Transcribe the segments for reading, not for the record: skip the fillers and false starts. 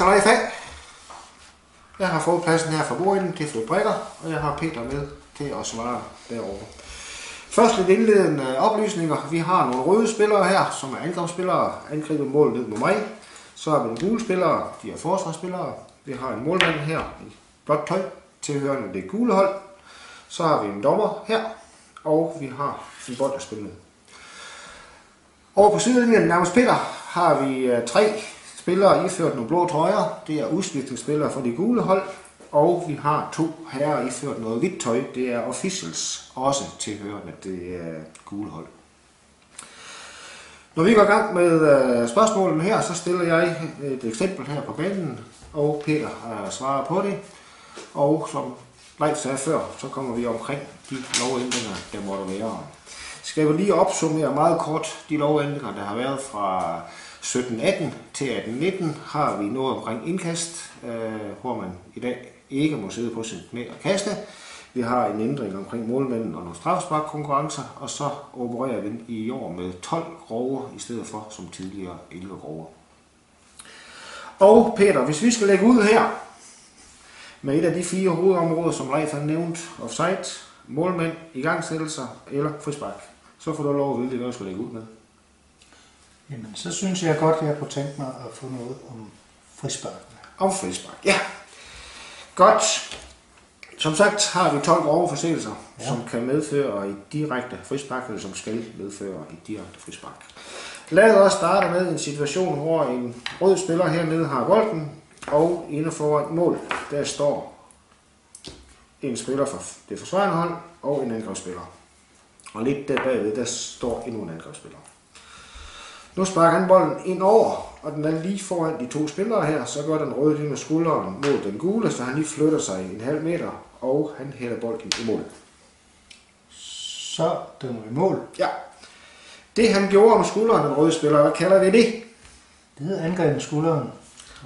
Hej fag. Jeg har fået pladsen her fra bordenden til Flip Brikker, og jeg har Peter med til at svare derovre. Først lidt indledende oplysninger. Vi har nogle røde spillere her, som er angrebsspillere. Angriber mål ned mod mig. Så har vi nogle gule spillere, de er forsvarsspillere. Vi har en målmand her i blåt tøj, tilhørende det gule hold. Så har vi en dommer her, og vi har en bold at spille med. Over på sidelinjen nærmest Peter har vi 3 spillere iført nogle blå trøjer. Det er udskiftningsspillere for de gule hold. Og vi har 2 herrer iført noget hvidt tøj. Det er officials, også tilhørende det gule hold. Når vi går i gang med spørgsmålene her, så stiller jeg et eksempel her på banen, og Peter svarer på det. Og som Leif sagde før, så kommer vi omkring de lovændringer, der måtte være. Skal vi lige opsummere meget kort de lovændringer, der har været fra 17-18 til 18-19, har vi noget omkring indkast, hvor man i dag ikke må sidde på sin knæ og kaste. Vi har en ændring omkring målmanden og nogle straffesparkkonkurrencer, og så opererer vi i år med 12 grover i stedet for som tidligere 11 grover. Og Peter, hvis vi skal lægge ud her med et af de 4 hovedområder, som Leif har nævnt, offside, målmand, igangsættelser eller frispark, så får du lov at vide, hvad du skal lægge ud med. Jamen, så synes jeg godt, at jeg kunne tænke mig at få noget om frispark. Om frispark, ja. Godt. Som sagt har vi 12 grove forseelser, som kan medføre i direkte frispark, eller som skal medføre i direkte frispark. Lad os starte med en situation, hvor en rød spiller hernede har bolden, og inde foran mål, der står en spiller for det forsvarende hold og en angrebsspiller. Og lidt der bagved, der står endnu en angrebsspiller. Nu sparker han bolden ind over, og den er lige foran de 2 spillere her, så gør den røde lige med skulderen mod den gule, så han lige flytter sig en halv meter, og han hælder bolden i mål. Så den er i mål. Ja. Det han gjorde med skulderen, den røde spiller, hvad kalder vi det? Det hedder angreb med skulderen,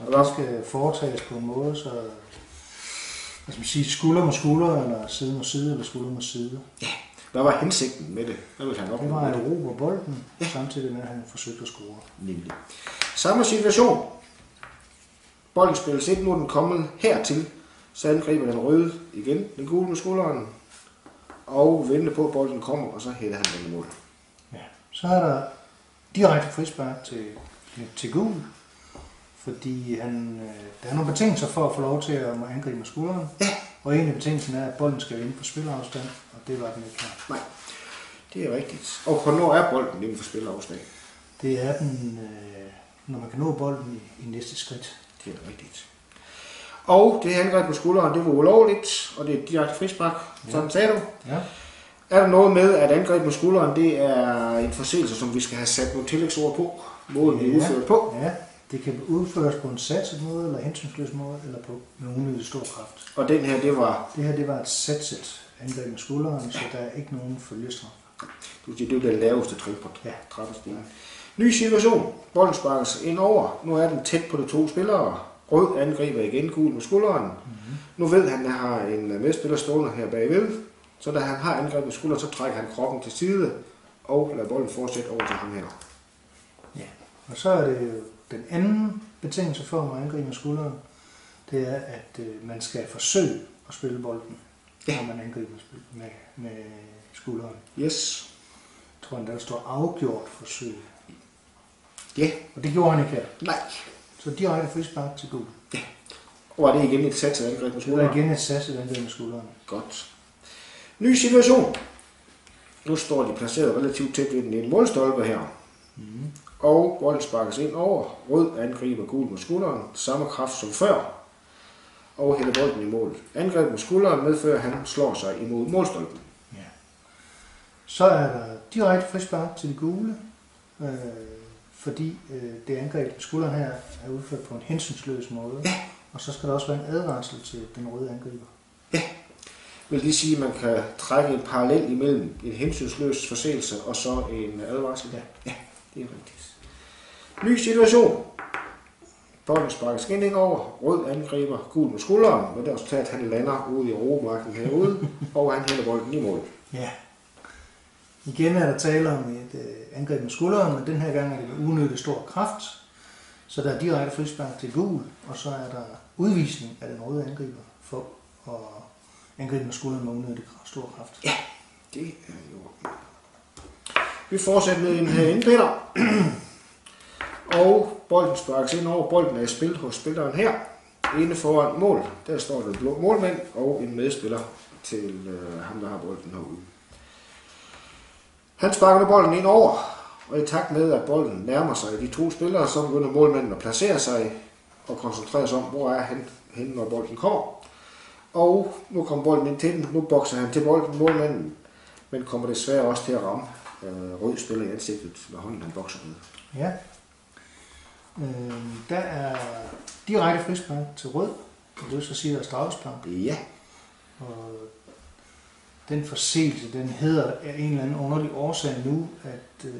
og det skal foretages på en måde, så hvad skal man sige, skulder mod skulder, eller side mod side, eller skulder mod side. Ja. Hvad var hensigten med det? Hvad ville han opnå? Det var at erobre bolden, samtidig med at han forsøgte at score. Nemlig. Samme situation. Bolden spilles ind, nu er den kommet hertil, så angriber den røde igen, den gule med skulderen, og venter på, at bolden kommer, og så hælder han den i mål. Ja. Så er der direkte frispark til gul, fordi der er nogle betingelser for at få lov til at angribe med skulderen. Ja. Og en af betingelserne er, at bolden skal ind på spilafstand, og det var den ikke her. Nej, det er rigtigt. Og hvornår er bolden inden for spilafstand? Det er den, når man kan nå bolden i næste skridt. Det er rigtigt. Og det angreb på skulderen, det var ulovligt, og det er direkte frispark, sådan sagde du. Ja. Er der noget med, at angreb på skulderen, det er en forseelse, som vi skal have sat nogle tillægsord på, måden vi udfører på? Ja, det kan udføres på en satset måde, eller hensynsløs måde, eller på med unødig stor kraft. Og den her, det var et satset angreb med skulderen, så der er ikke nogen følgestraf. Du siger, det er det laveste trin på trappestigen. Ja. Ny situation. Bolden sparkes ind over. Nu er den tæt på de 2 spillere. Rød angriber igen, gul med skulderen. Mm-hmm. Nu ved han, at han har en medspiller stående her bagved. Så da han har angrebet med skulderen, så trækker han kroppen til side og lader bolden fortsætte over til ham her. Ja, og så er det jo den anden betingelse for at angribe med skulderen. Det er, at man skal forsøge at spille bolden, når man angriber med skulderen. Yes. Jeg tror, der står afgjort forsøg. Ja. Og det gjorde han ikke her. Nej. Så direkte frispark til gul. Ja. Og var det igen et satset angreb med skulderen? Det var igen et satset angreb med skulderen. Godt. Ny situation. Nu står de placeret relativt tæt ved en målstolpe her. Mm-hmm. Og bolden sparkes ind over. Rød angriber gul med skulderen. Samme kraft som før. Og hælder bolden i mål. Angreb med skulderen medfører, at han slår sig imod målstolpen. Ja. Så er der direkte frispark til de gule. Fordi det angreb med skulderen her er udført på en hensynsløs måde. Ja. Og så skal der også være en advarsel til den røde angriber. Ja. Vil det sige, at man kan trække en parallel imellem en hensynsløs forseelse og så en advarsel? Ja. Ja, det er rigtigt. Ny situation. Bolden sparkes ind over. Rød angriber gul med skulderen. Med det resultat, at han lander ude i roemarken herude, og han hælder bolden i mål. Ja. Igen er der tale om et angreb med skulderen, men den her gang er det med unødig stor kraft. Så der er direkte frispark til gul, og så er der udvisning af den røde angriber for at angribe med skulderen med unødig stor kraft. Ja, det er jo. Vi fortsætter med en herinde, Peter. Og bolden sparkes ind over. Bolden er i spil hos spilleren her. Inde foran mål, der står der blå målmand og en medspiller til ham, der har bolden herude. Han sparker bolden ind over, og i takt med, at bolden nærmer sig de to spillere, så begynder målmanden at placere sig og koncentrere sig om, hvor er han henne, når bolden kommer. Og nu kommer bolden ind til den. Nu bokser han til bolden, målmanden, men kommer desværre også til at ramme rød spiller i ansigtet med hånden, han bokser med. Ja. Der er direkte frispark til rød, og det vil så sige, at der er straffespark. Ja. Og den forseelse, den hedder af en eller anden underlig årsag nu, at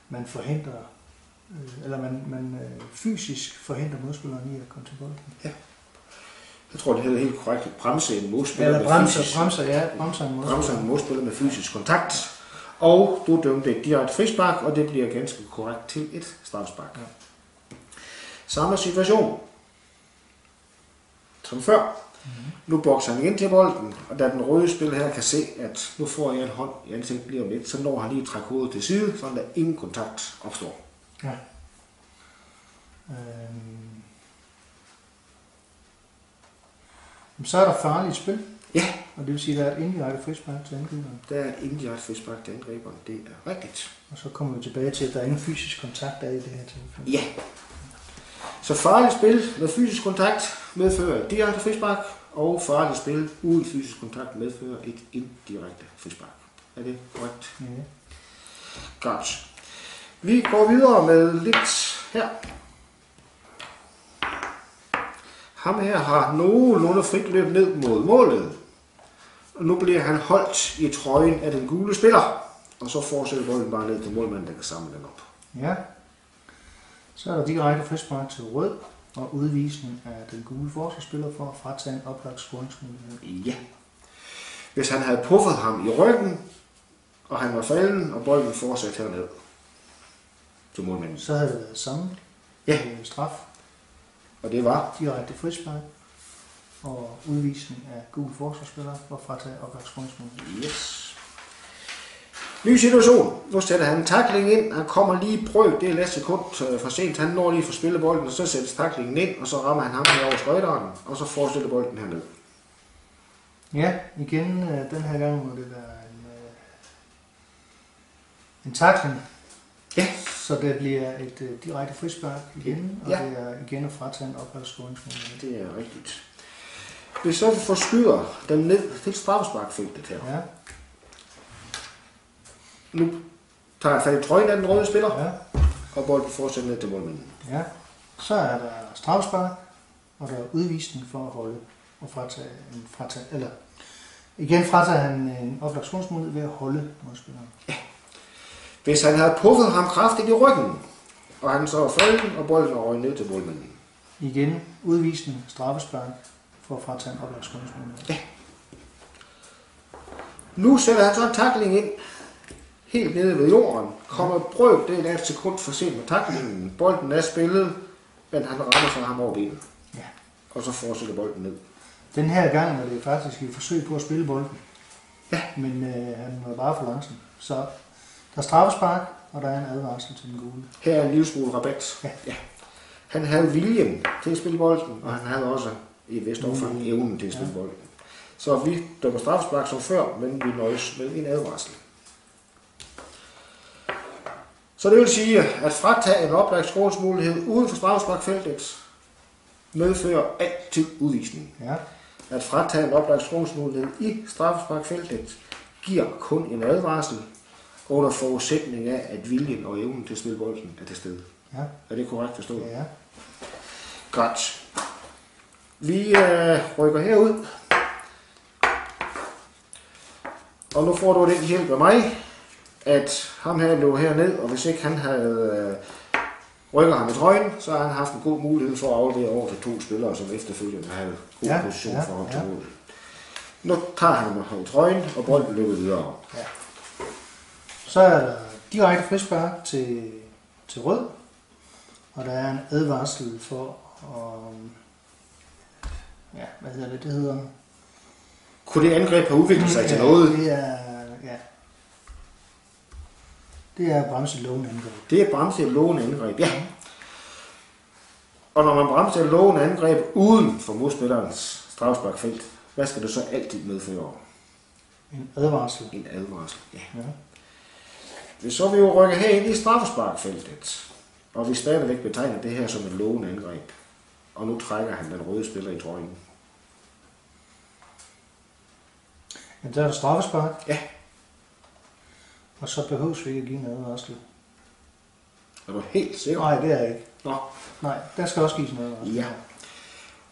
man forhindrer, eller man fysisk forhindrer modspilleren i at komme til bolden. Ja. Jeg tror, det hedder helt korrekt, bremse en modspiller eller bremser en modspiller med fysisk kontakt. Og du dømte et direkte frispark, og det bliver ganske korrekt til et straffespark. Ja. Samme situation som før. Mm-hmm. Nu bokser han igen til bolden, og da den røde spiller her kan se, at nu får jeg en hånd i ansigtet lige om lidt, så når han lige at trække hovedet til side, så der ingen kontakt opstår. Ja. Så er der farligt spil. Ja. Og det vil sige, at der er et indirekte frispark til angriberen. Der er et indirekte frispark til angriberen, det er rigtigt. Og så kommer vi tilbage til, at der er ingen fysisk kontakt der i det her tilfælde. Ja. Så farligt spil med fysisk kontakt medfører et direkte frispark, og farligt spil uden fysisk kontakt medfører et indirekte frispark. Er det korrekt? Ja. Godt. Vi går videre med lidt her. Ham her har nogenlunde frit løb ned mod målet. Og nu bliver han holdt i trøjen af den gule spiller. Og så fortsætter bolden bare ned til målmanden, der kan samle den op. Ja. Så er der direkte frispark til rød og udvisning af den gule forsvarsspiller for at fratage en oplagt scoringsmulighed. Ja. Hvis han havde puffet ham i ryggen, og han var falden, og bolden fortsat herned til målmanden. Så havde det været samme straf. Og det var? Direkte frispark og udvisning af gule forsvarsspiller for at fratage oplagt scoringsmulighed. Yes. Ny situation. Nu sætter han en tackling ind. Han kommer lige det er et sekund for sent. Han når lige for spille bolden, og så sættes tacklingen ind, og så rammer han ham her over skøjteren, og så fortsætter bolden herned. Ja, igen den her gang må det være en tackling. Ja. Så det bliver et direkte frispark igen, og det er igen at fratage en oplagt scoringsmulighed. Det er rigtigt. Hvis så forskyder den ned til straffesparkfeltet her. Ja. Nu tager jeg fat i trøjen af den røde spiller, ja. Og bolden fortsætter ned til målmanden. Ja, så er der straffespark, og der er udvisning for at holde og fratage han en oplagt scoringsmulighed ved at holde modspilleren. Ja. Hvis han havde puffet ham kraftigt i ryggen, og han så var falden, og bolden røg ned til målmanden. Igen udvisning, straffespark for at fratage en oplagt scoringsmulighed. Ja. Nu sætter han så en tackling ind, helt nede ved jorden, kommer det er et sekund for sent med tacklingen. Bolden er spillet, men han rammer så ham over benet. Ja. Og så fortsætter bolden ned. Den her gang er det faktisk et forsøg på at spille bolden. Ja. Men han var bare for langsom. Så der er straffespark, og der er en advarsel til den gule. Her er en lille smule rabat. Ja. Han havde viljen til at spille bolden, og han havde også i et vist omfang evnen til at spille bolden. Så vi dømmer straffespark som før, men vi nøjes med en advarsel. Så det vil sige, at fratage en oplagt scoringsmulighed uden for straffesparkfeltet medfører altid udvisning. Ja. At fratage en oplagt scoringsmulighed i straffesparkfeltet giver kun en advarsel under forudsætning af, at viljen og evnen til at spille bolden er til stede. Ja. Er det korrekt forstået? Ja. Godt. Vi rykker herud. Og nu får du den hjælp af mig, at ham her blev herned, og hvis ikke han havde rykker ham i trøjen, så har han haft en god mulighed for at aflevere over til to spillere, som efterfølgende havde god position for ham til målet. Nu tager han ham i trøjen, og bolden løber videre. Ja. Så er der direkte frispark til rød, Og der er en advarsel for, ja, hvad hedder det? Det hedder... Kunne det angreb have udviklet sig til noget? Det er bremse lovende angreb. Det er bremse lovende angreb, ja. Og når man bremser lovende angreb uden for modspillerens straffesparkfelt, hvad skal du så altid medføre? En advarsel. En advarsel, ja. Hvis så vil vi jo rykke herind i straffesparkfeltet, og vi stadigvæk betegner det her som et lovende angreb, og nu trækker han den røde spiller i trøjen. Ja, der er der straffespark. Ja. Og så behøves vi ikke at give en advarsel. Er du helt sikker? Nej, det er jeg ikke. Nå. Nej, der skal også gives en advarsel. Ja.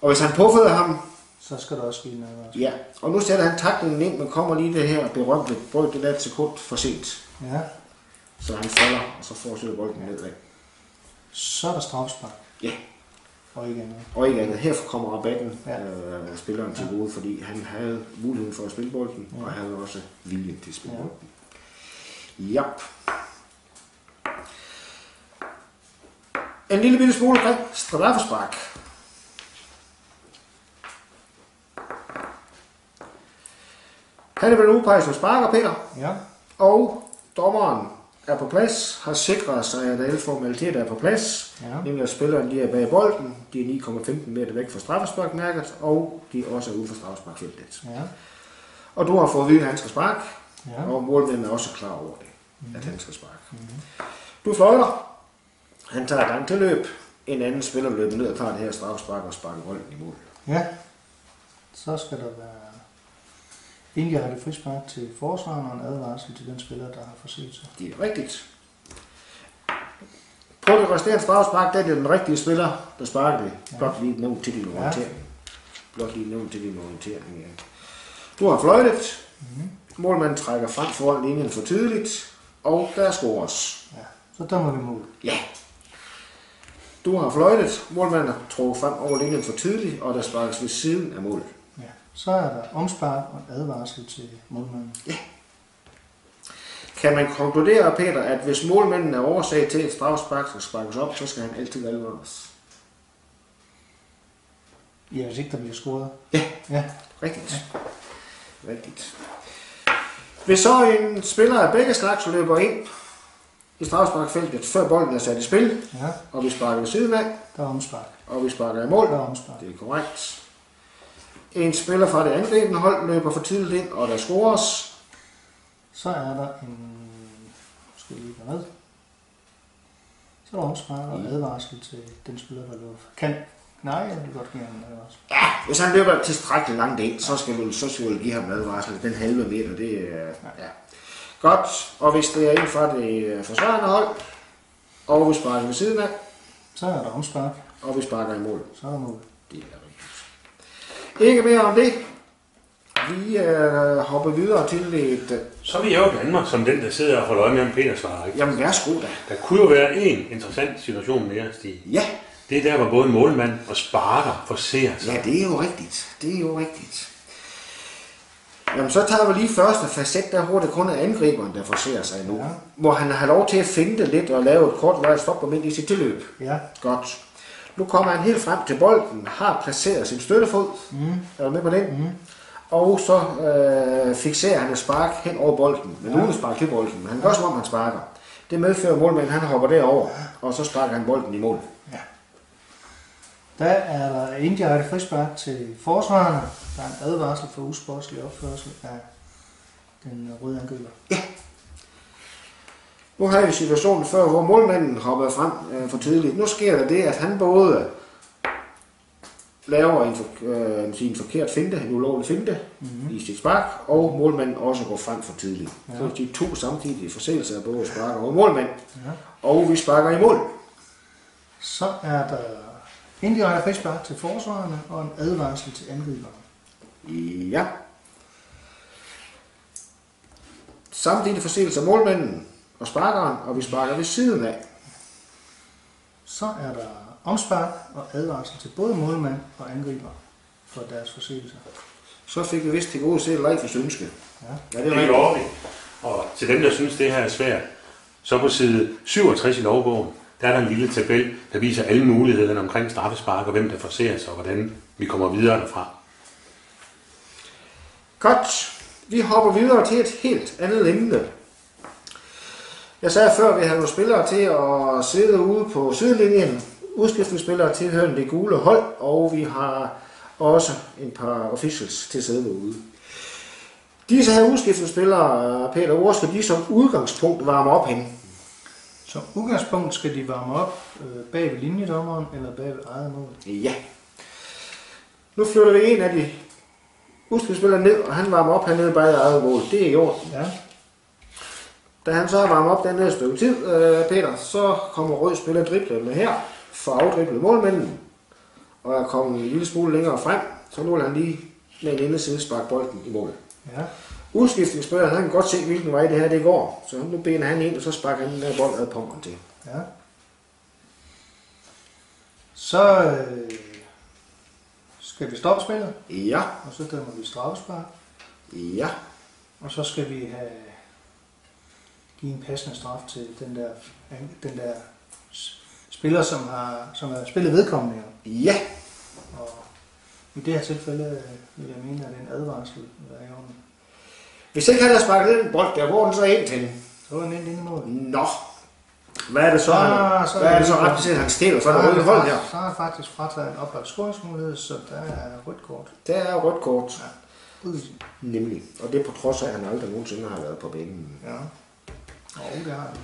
Og hvis han påføder ham, så skal der også give en advarsel. ja. Og nu sætter han taklingen ind, men kommer lige det her berømte brøkdel af et sekund for sent. Ja. Så han falder, og så fortsætter bolden nedad. Så er der straffespark. Ja. Og ikke andet. Og ikke andet. Her kommer rabatten Ja. Spilleren til gode, fordi han havde muligheden for at spille bolden, og havde også viljen til at spille bolden. Ja. En lille bitte smule omkring straffespark. Han er blevet udpeget som sparker, Peter. Ja. Og dommeren er på plads, har sikret sig, at alle formaliteter er på plads. Ja. Nemlig at spilleren lige er bag bolden, de er 9,15 meter væk fra straffesparkmærket, og de også er ude for straffesparkfeltet. Ja. Og du har fået at vide, at han skal sparke, Ja. og målmanden er også klar over det, at han skal sparke. Du fløjter. Han tager gang til løb. En anden spiller løber ned og tager det her straffespark og sparker bolden i mål. Ja. Så skal der være indirekte frispark til forsvaren og en advarsel til den spiller, der har forset sig. Det er rigtigt. På det resterende straffespark, der er det den rigtige spiller, der sparker det. Blot lige nævnt til din orientering. Blot lige nævnt til din orientering, ja. Du har fløjtet. Målmanden trækker frem foran linjen for tydeligt, og der scores. Ja. Så dømmer vi mål. Ja. Du har fløjtet. Målmanden har trukket frem over linjen for tydeligt, og der sparkes ved siden af mål. Ja. Så er der omspark og en advarsel til målmanden. Ja. Kan man konkludere, Peter, at hvis målmanden er årsag til et straffespark skal sparkes op, så skal han altid advares? Ja, hvis ikke der bliver scoret. Ja. Ja. Rigtigt. Ja. Rigtigt. Hvis så en spiller af begge slags løber ind i straffesparkfeltet, før bolden er sat i spil, Ja. og vi sparker ved siden af, Der er omspark. og vi sparker i mål, Der er omspark. det er korrekt. En spiller fra det angribende hold løber for tidligt ind, og der scores. Så er der en... Skal vi lige gå ned? Så er der omspark og advarsel til den spiller, der løber. Nej, jeg vil godt give ham en advarsel. Ja, hvis han løber tilstrækkeligt langt ind, så skal du give ham en advarsel. Den halve meter, det er... Ja. Godt, og hvis det er en fra det forsvarende hold, og vi sparker ved siden af, Så er der omspark. og vi sparker i mål. Så er der mål. Det er rigtigt. Ikke mere om det. Vi hopper videre til et... Så vil jeg jo blande mig som den, der sidder og holder øje med, om Peter svarer ikke. Jamen, værsgo da. Der kunne jo være en interessant situation mere, Stig. Ja. Det er der, hvor både målmand og sparker forser sig. Ja, det er jo rigtigt. Det er jo rigtigt. Jamen, så tager vi lige første facet, der hvor det kun er angriberen, der forser sig nu. Ja. Må han have lov til at finde lidt og lave et kort vej stopmoment i sit tilløb. Ja. Godt. Nu kommer han helt frem til bolden, har placeret sin støttefod. Er du med på den? Og så fikserer han et spark hen over bolden, men uden at sparke til bolden. Han gør som om han sparker. Det medfører målmanden, han hopper derover, og så sparker han bolden i mål. Ja. Der er der indirekte frispark til forsvarerne. Der er en advarsel for usportslig opførsel af den røde angriber. Ja. Nu har vi situationen før, hvor målmanden hopper frem for tidligt. Nu sker der det, at han både laver en forkert finte, en ulovlig finte i sit spark, og målmanden også går frem for tidligt. Ja. Så de to samtidige forseelser af både sparker og målmand, og vi sparker i mål. Så er der indirekte frispark til forsvarerne og en advarsel til angriberne. Ja. Samtidig forseelser af målmanden og sparkeren, og vi sparker ved siden af. Så er der omspark og advarsel til både målmand og angriber for deres forseelser. Så fik vi vist til gode se Leifs ønske. Ja. Ja, Det er lovligt. Og til dem, der synes, det her er svært, så på side 67 i lovbogen, der er der en lille tabel, der viser alle mulighederne omkring straffespark, og hvem der forser sig, og hvordan vi kommer videre derfra. Godt. Vi hopper videre til et helt andet emne. Jeg sagde før, at vi havde nogle spillere til at sidde ude på sidelinjen. Udskiftningsspillere tilhørende det gule hold, og vi har også en par officials til at sidde ude. Disse her udskiftningsspillere, Peter, hvor skal de som udgangspunkt varme op hen? Som udgangspunkt skal de varme op bag ved linjedommeren eller bag ved eget mål. Ja. Nu flytter vi en af de udskiftningsspillere ned, og han varmer op hernede bag eget mål. Det er i orden. Ja. Da han så har varmet op den her stykke tid, Peter, så kommer rød spiller driblende her for at afdrible målmanden, og er kommet en lille smule længere frem, så nu vil han lige med en inderside sparke bolden i mål. Ja. Udskiftningsspilleren, han kan godt se, hvilken vej det her det går, så nu bener han ind, og så sparker han den der bold ad pongeren til. Ja. Så skal vi stoppe spillet, Ja, og så dømmer vi straffespark, ja, og så skal vi give en passende straf til den der spiller, som er spillet vedkommende. ja. Og i det her tilfælde vil jeg mene, at det er en advarsel. Hvis ikke han har sparket den bold, der hvor den så ind til. Så er den ind i mål. Nå, hvad er det så, ret beset, han stiller for det røde hold her? Så har han faktisk frataget en oplagt scoringsmulighed, så der er rødt kort. Der er rødt kort. Ja. Nemlig. Og det er på trods af, at han aldrig nogensinde har været på banen. Ja. Og det har han.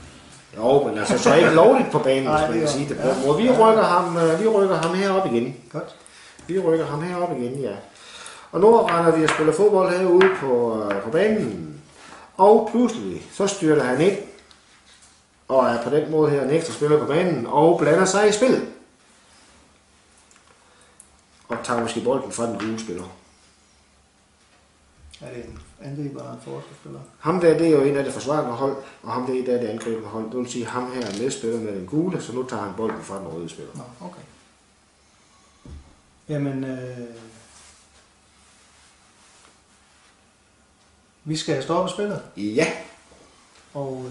Jo, men altså så ikke lovligt på banen, Nej, hvis man kan sige det på ja. den måde. Vi rykker ham herop igen. Godt. Vi rykker ham herop igen, ja. Og nu render vi og spiller fodbold herude på banen. Og pludselig, så styrter han ind. Og er på den måde her en ekstra spiller på banen. Og blander sig i spillet. Og tager måske bolden fra den gule spiller. Er det en angriber eller en forsvarsspiller? Ham der, det er jo en af det forsvarende hold. Og ham der er det angribende hold. Det vil sige, at ham her er medspiller med den gule. Så nu tager han bolden fra den røde spiller. Nå, okay. Jamen, vi skal stoppe spillet, Ja. og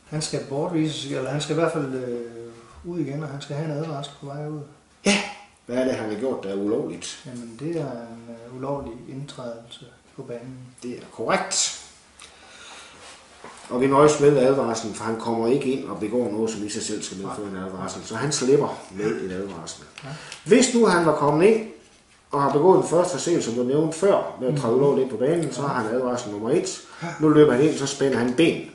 han skal bortvises, eller han skal i hvert fald ud igen, og han skal have en advarsel på vej ud. Ja. Hvad er det, han har gjort, der er ulovligt? Jamen, det er en ulovlig indtrædelse på banen. Det er korrekt. Og vi nøjes med advarslen, for han kommer ikke ind og begår noget, som i sig selv skal medføre en advarsel. Så han slipper med en advarsel. Ja. Hvis nu han var kommet ind og har begået den første forseelse, som du nævnte før, med at træde ulovligt ind på banen, så har han advarsel nummer 1. Nu løber han ind, så spænder han ben.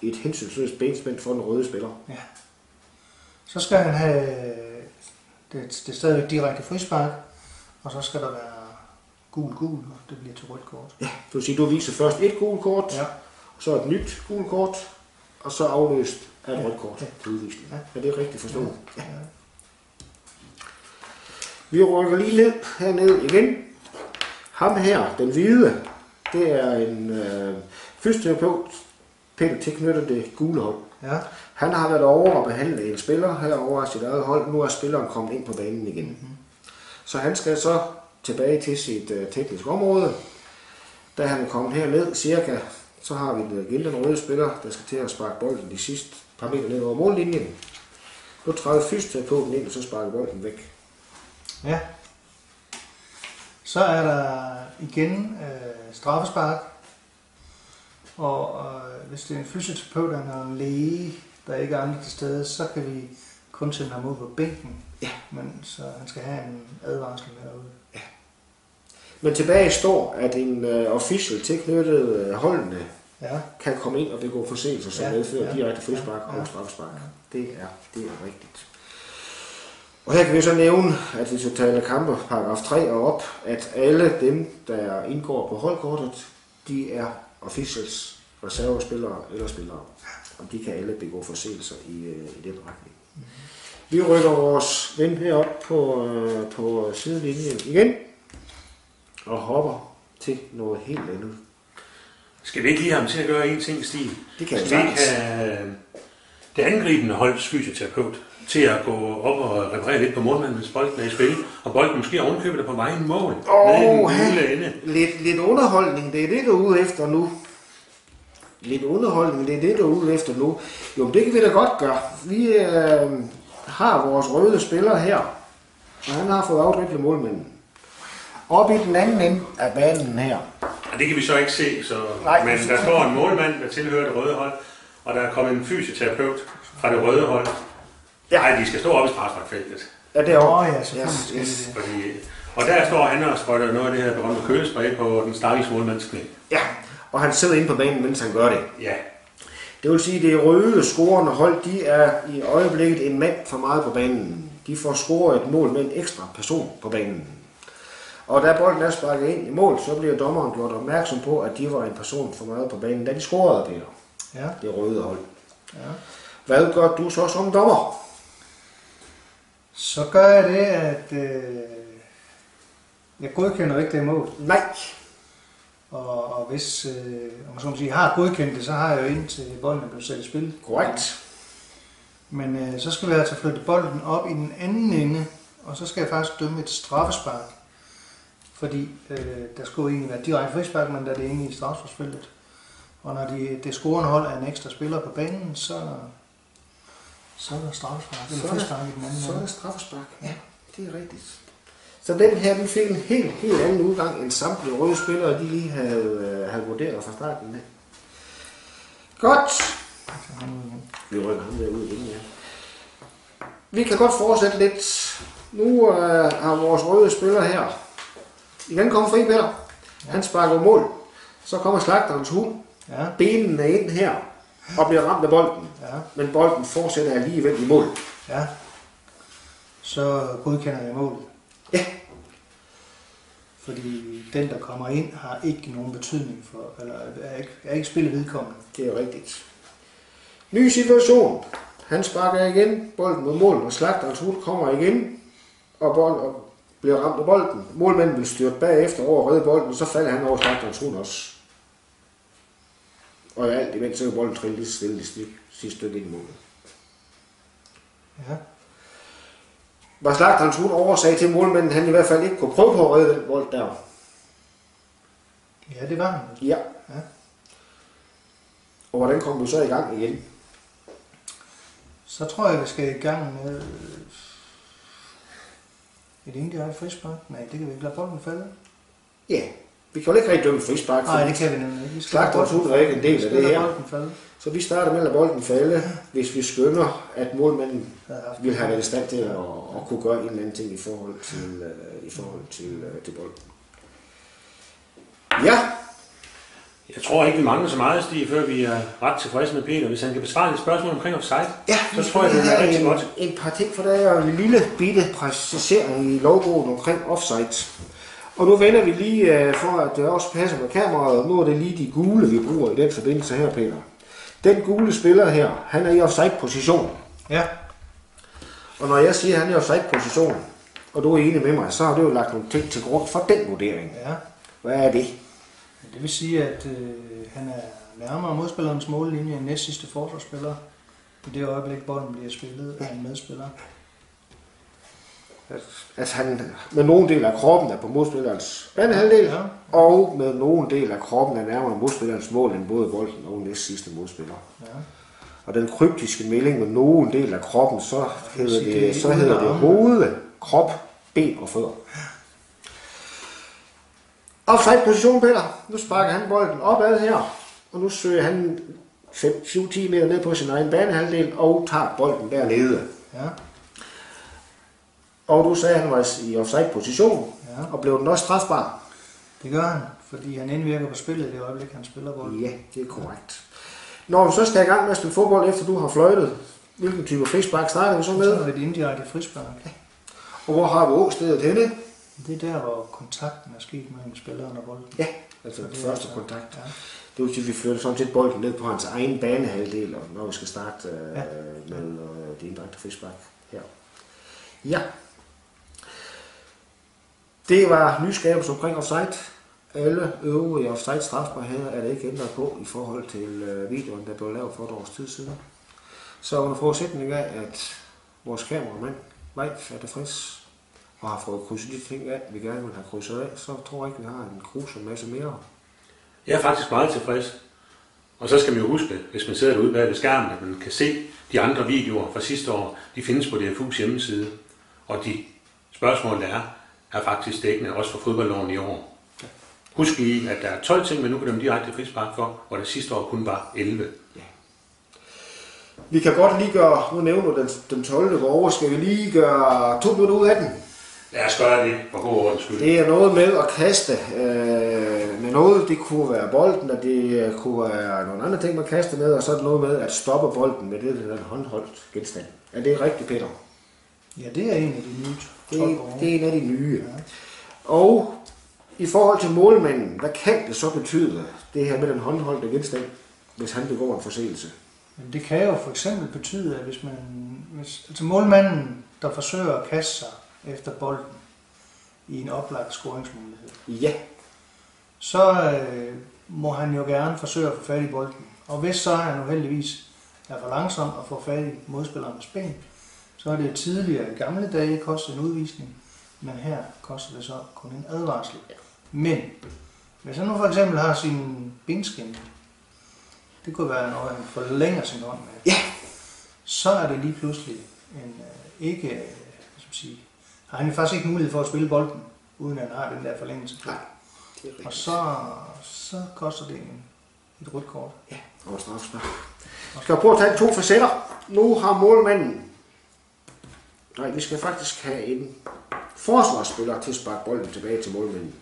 Et hensynsløst benspænd for den røde spiller. Ja. Så skal han have det er stadigvæk direkte frispark, og så skal der være gul, og det bliver til rødt kort. Ja, du vil sige, du viser først et gult kort, Ja. så et nyt gult kort, og så afløst af et rødt kort Ja. til udvisning. Ja. Er det rigtigt forstået? Ja. Vi rykker lige ned hernede igen. Ham her, den hvide, det er en fysioterapeut, Peter tilknyttet det gule hold. Ja. Han har været over og behandlet en spiller herover af sit eget hold. Nu er spilleren kommet ind på banen igen. Mm-hmm. Så han skal så tilbage til sit tekniske område. Da han er kommet herned cirka, så har vi igen den røde spiller, der skal til at sparke bolden de sidste par meter ned over mållinjen. Nu træder fysioterapeuten ind, og så sparker bolden væk. Ja. Så er der igen straffespark. Og hvis det er en fysioterapeut eller en læge, der ikke er andre til stede, så kan vi kun sende ham ud på bænken. Ja. Men så han skal have en advarsel herude. Ja. Men tilbage står, at en official tilknyttet holdene kan komme ind og begå forseelser, som medfører direkte frispark og straffespark. Ja. Det er rigtigt. Og her kan vi så nævne, at hvis vi taler kampe paragraf 3 og op, at alle dem, der indgår på holdkortet, de er officials, reservespillere eller spillere. Og de kan alle begå forseelser i den retning. Mm-hmm. Vi rykker vores ven herop på sidelinjen igen og hopper til noget helt andet. Skal vi ikke lige have ham til at gøre en ting, Stig? Det kan vi ikke have det angribende holds fysioterapeut til at gå op og reparere lidt på målmanden, hvis bolden er i spil, og bolden måske ovenkøbet er på vejen mål. Lidt underholdning, det er det, du er ude efter nu. lidt underholdning, det er det, du er ude efter nu. Jo, det kan vi da godt gøre. Vi har vores røde spiller her, og han har fået afdriblet målmanden. Oppe i den anden ende af banen her. Ja, det kan vi så ikke se, så... Nej. Men der står en målmand, der tilhører det røde hold, og der er kommet en fysioterapeut fra det røde hold. Ja. Nej, de skal stå oppe i straffesparkfeltet. Ja, det er over. Ja, selvfølgelig Yes, skal yes. det. Og der står han og sprøjter noget af det her berømte kølespray på den stakkels målmands knæ. Ja, og han sidder inde på banen, mens han gør det. Ja. Det vil sige, at det røde scorende hold, de er i øjeblikket en mand for meget på banen. De får scoret et mål med en ekstra person på banen. Og da bolden er sparket ind i mål, så bliver dommeren gjort opmærksom på, at de var en person for meget på banen, da de scorede, Peter. Ja. Det røde hold. Ja. Hvad gør du så som dommer? Så gør jeg det, at jeg godkender ikke det mål. Nej. Og hvis om så må sige, har godkendt det, så har jeg jo indtil bolden er blevet sat i spil. Korrekt. Men så skal vi altså flytte bolden op i den anden ende, og så skal jeg faktisk dømme et straffespark. Fordi der skulle egentlig være direkte frispark, men da det er inde i straffesparksfeltet. Og når det scorende hold er en ekstra spiller på banen, så er der straffespark. Eller frispark i den anden Så er ende. det straffespark. Ja, det er rigtigt. Så den her, den fik en helt anden udgang, end samtlige røde spillere, de lige havde vurderet fra starten af. Godt. Vi rykker ham der ud igen, ja. Vi kan godt fortsætte lidt. Nu har vores røde spiller her. Igen kommer fri, Peter. Han sparker mål. Så kommer slagterens hund. Ja. Benene ind her og bliver ramt af bolden. Ja. Men bolden fortsætter alligevel i mål. Ja. Så godkender jeg målet. Ja. Fordi den, der kommer ind, har ikke nogen betydning for, eller er ikke spillet vedkommende. Det er rigtigt. Ny situation. Han sparker igen bolden mod mål, og slagterens hund kommer igen og bliver ramt af bolden. Målmanden vil styrte bagefter over at redde bolden, og så falder han over slagterens hund også. Og alt imens så kan bolden trille lige stille det sidste stykke ind i målet. Ja. Var slagterens hund årsag til målmanden, han i hvert fald ikke kunne prøve på at redde den bold der? Ja, det var han. Ja. Ja. Og hvordan kom du så i gang igen? Så tror jeg, vi skal i gang med et indirekte frispark. Nej, det kan vi ikke lade bolden falde. Ja, vi kan jo ikke rigtig dømme frispark, Nej, det kan vi nemlig ikke. slagterens hund er ikke en del af det her. Bolden falde. Så vi starter med at lade bolden falde, hvis vi skønner, at målmanden Ja, vil have været i stand til at kunne gøre en eller anden ting i forhold til bolden. Ja, Jeg tror ikke, vi mangler så meget, Stig, før vi er ret tilfredse med Peter. Hvis han kan besvare lidt spørgsmål omkring offside, ja, så tror jeg, det er rigtig godt. en par ting, for der er en lille bitte præcisering i lovbogen omkring offside. Og nu vender vi lige, for at det også passer med kameraet, nu er det lige de gule, vi bruger i den forbindelse her, Peter. Den gule spiller her, han er i offside-position. Ja. Og når jeg siger, at han er i offside-position, og du er enig med mig, så har du jo lagt nogle ting til grund for den vurdering. Ja. Hvad er det? Det vil sige, at han er nærmere modspillerens mållinje end næstsidste forsvarsspiller. I det øjeblik, bolden bliver spillet af en medspiller. At han med nogen del af kroppen er på modspillerens banehalvdel, Ja. og med nogen del af kroppen er nærmere modspillerens mål end både bolden og næstsidste modspiller. Ja. Og den kryptiske melding med nogen del af kroppen, så hedder sige, det hoved, krop, ben og fødder. Offside position, Peter. Nu sparker han bolden opad her, og nu søger han 5-10 meter ned på sin egen banehalvdel og tager bolden dernede. Ja. Og du sagde, at han var i offside position, Ja. og blev den også strafbar? Det gør han, fordi han indvirker på spillet i det øjeblik, han spiller bolden. Ja, det er korrekt. Når du så skal i gang med at spille fodbold, efter du har fløjtet, hvilken type frispark starter vi så Så med? er det et indirekte frispark. Og hvor har vi åstedet henne? Det er der, hvor kontakten er sket mellem spilleren og bolden. Ja, altså Så den det er første altså- kontakt. Ja. Det vil sige, at vi flytter sådan set bolden ned på hans egen banehalvdel, når vi skal starte med det indirekte frispark her. Ja. Det var nyskabelse omkring offside. Alle øvrige offside strafbarheder er det ikke ændret på i forhold til videoen, der blev lavet for et års tid siden. Så under forudsætning af, at vores kameramand, Leif, er tilfreds og har fået krydset de ting af, vi gerne vil have krydset af, så tror jeg ikke, vi har en grusom masse mere. Jeg er faktisk meget tilfreds. Og så skal man jo huske, hvis man sidder derude bag ved skærmen, at man kan se de andre videoer fra sidste år. De findes på DFU's hjemmeside. Og de spørgsmål, der er faktisk dækkende også for fodboldloven i år. Husk lige, at der er 12 ting, man nu kan dem direkte frispark for, hvor der sidste år kun var 11. Ja. Vi kan godt lige gøre, nu nævner du den 12. hvor skal vi lige gøre 2 minutter ud af den. Lad os gøre det for god ordens skyld. Det er noget med at kaste med noget. Det kunne være bolden, og det kunne være nogle andre ting, man kaster med, og så er det noget med at stoppe bolden med det der håndholdt genstand. Er det rigtigt, Peter? Ja, det er en af de nye. Det er en af de nye. Ja. Og i forhold til målmanden, hvad kan det så betyde, det her med den håndholdte genstand, hvis han begår en forseelse? Men det kan jo for eksempel betyde, at hvis altså målmanden, der forsøger at kaste sig efter bolden i en oplagt scoringsmulighed, ja, så må han jo gerne forsøge at få fat i bolden. Og hvis så han uheldigvis er for langsom at få fat i modspillerens ben, så er det tidligere i gamle dage kostet en udvisning, men her koster det så kun en advarsel. Men hvis han nu for eksempel har sin benskinne, det kunne være, når han forlænger sin hånd med, ja, så er det lige pludselig en har han faktisk ikke mulighed for at spille bolden, uden at han har den der forlængelse. Nej, det er rigtigt. Og så koster det et rødt kort. Ja, og straffespark. Skal vi prøve at tage 2 facetter. Nu har målmanden... Nej, vi skal faktisk have en forsvarsspiller til at sparke bolden tilbage til målmanden.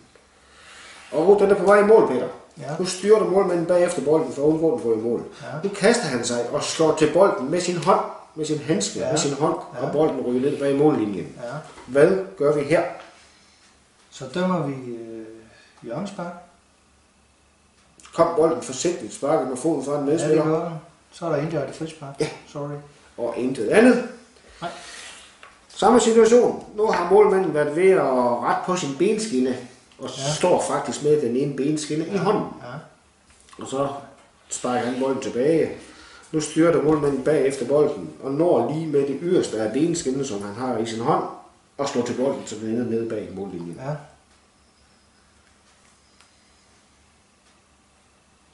Og den er på vej i mål, Peter. Ja. Nu styrter målmanden bagefter bolden for at undgå den går i mål. Ja. Nu kaster han sig og slår til bolden med sin hånd, med sin handske, med sin hånd, og bolden ryger ned bag mållinjen. Ja. Hvad gør vi her? Så dømmer vi hjørnespark. Kom bolden forsigtigt, sparket med foden fra en medspiller. Ja, det gør den. Så er der indirekte frispark. Ja. Sorry. Og intet andet. Nej. Samme situation. Nu har målmanden været ved at rette på sin benskinne, og står faktisk med den ene benskinne i hånden. Ja. Og så sparker han bolden tilbage. Nu styrter målmanden bag efter bolden, og når lige med det yderste af benskinnen, som han har i sin hånd, og slår til bolden, så den ender nede bag mållinjen. Ja.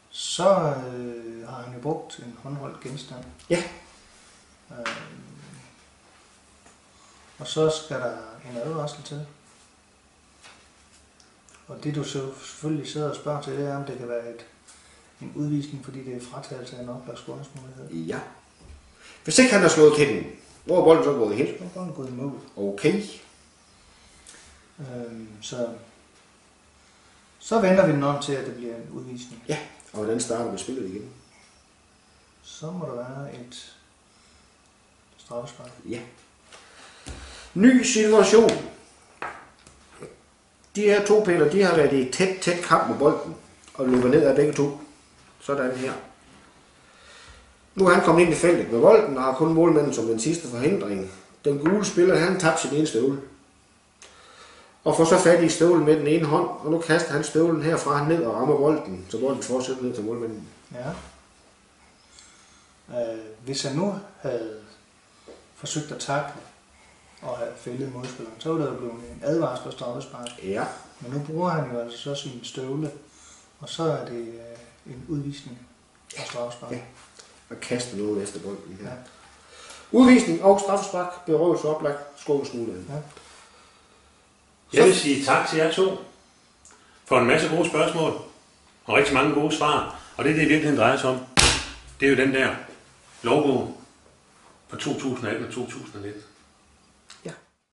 Så har han jo brugt en håndholdt genstand. Ja. Og så skal der en advarsel til. Og det du selvfølgelig sidder og spørger til, det er, om det kan være en udvisning, fordi det er fratagelse af en oplagt scoringsmulighed. Ja. Hvis ikke han har slået til den, hvor er bolden så gået hen? Så er bolden gået i mål. Okay. Så venter vi den om til, at det bliver en udvisning. Ja, og hvordan starter vi spillet igen? Så må der være et straffespark. Ja. Ny situation. De her 2, Peter, de har været i tæt kamp med bolden, og løber ned af begge 2. Sådan her. Nu er han kommet ind i feltet med bolden, og har kun målmanden som den sidste forhindring. Den gule spiller, han tabte sin ene støvle. Og får så fat i støvlen med den ene hånd, og nu kaster han støvlen herfra ned og rammer bolden, så bolden fortsætter ned til målmanden. Ja. Hvis han nu havde forsøgt at takle og have fældet modspilleren, så var der jo blevet en advarsel og straffespark. Ja. Men nu bruger han jo altså så sin støvle, og så er det en udvisning og straffespark. Ja. Og kaster noget efter bolden her. Ja. Udvisning og straffespark, berøvelse oplagt, skålsmulighed. Ja. Jeg vil sige tak til jer 2 for en masse gode spørgsmål og rigtig mange gode svar. Og det i virkeligheden drejer sig om, det er jo den der logo fra 2018 og 2019.